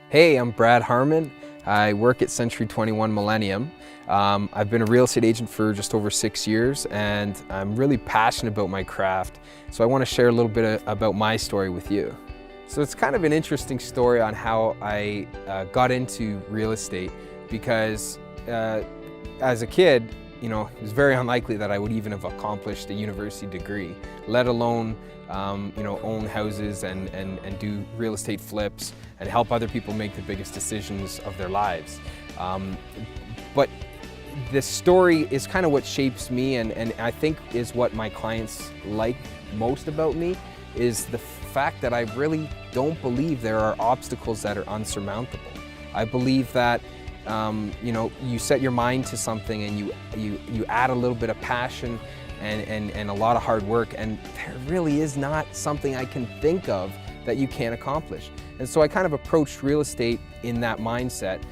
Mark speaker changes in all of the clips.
Speaker 1: Hey, I'm Mayer-Harman. I work at Century 21 Millennium. I've been a real estate agent for just over 6 years, and I'm really passionate about my craft. So I want to share a little bit about my story with you. So it's kind of an interesting story on how I got into real estate, because as a kid, it was very unlikely that I would even have accomplished a university degree, let alone own houses and do real estate flips and help other people make the biggest decisions of their lives. But this story is kind of what shapes me, and I think is what my clients like most about me, is the fact that I really don't believe there are obstacles that are unsurmountable. I believe that you set your mind to something and you add a little bit of passion and a lot of hard work, and there really is not something I can think of that you can't accomplish. And so I kind of approached real estate in that mindset.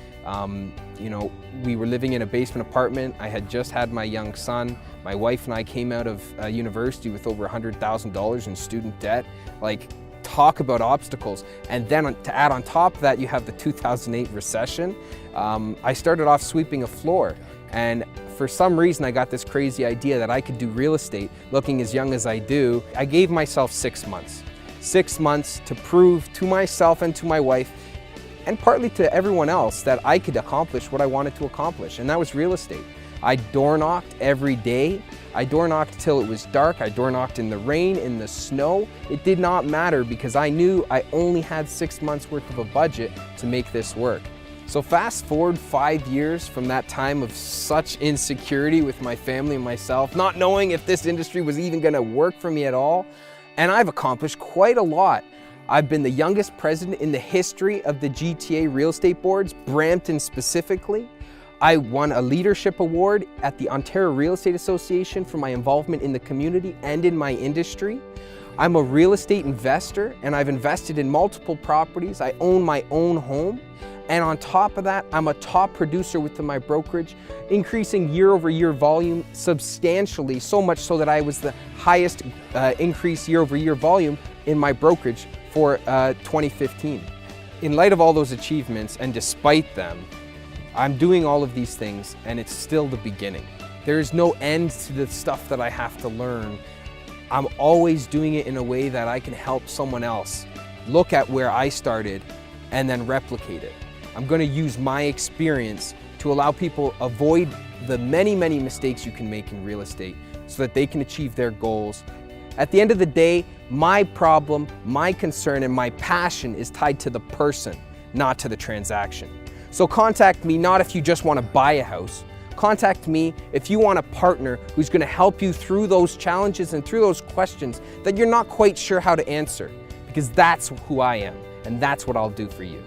Speaker 1: We were living in a basement apartment. I had just had my young son. My wife and I came out of university with over $100,000 in student debt. Like, talk about obstacles. And then to add on top of that, you have the 2008 recession. I started off sweeping a floor, and for some reason I got this crazy idea that I could do real estate looking as young as I do. I gave myself 6 months. 6 months to prove to myself and to my wife, and partly to everyone else, that I could accomplish what I wanted to accomplish, and that was real estate. I door knocked every day. I door knocked till it was dark. I door knocked in the rain, in the snow. It did not matter, because I knew I only had 6 months worth of a budget to make this work. So fast forward 5 years from that time of such insecurity with my family and myself, not knowing if this industry was even gonna work for me at all, and I've accomplished quite a lot. I've been the youngest president in the history of the GTA real estate boards, Brampton specifically. I won a leadership award at the Ontario Real Estate Association for my involvement in the community and in my industry. I'm a real estate investor, and I've invested in multiple properties. I own my own home. And on top of that, I'm a top producer within my brokerage, increasing year-over-year volume substantially, so much so that I was the highest increase year-over-year volume in my brokerage for 2015. In light of all those achievements, and despite them, I'm doing all of these things, and it's still the beginning. There is no end to the stuff that I have to learn. I'm always doing it in a way that I can help someone else look at where I started and then replicate it. I'm going to use my experience to allow people avoid the many, many mistakes you can make in real estate so that they can achieve their goals. At the end of the day, my problem, my concern, and my passion is tied to the person, not to the transaction. So contact me not if you just want to buy a house. Contact me if you want a partner who's going to help you through those challenges and through those questions that you're not quite sure how to answer, because that's who I am, and that's what I'll do for you.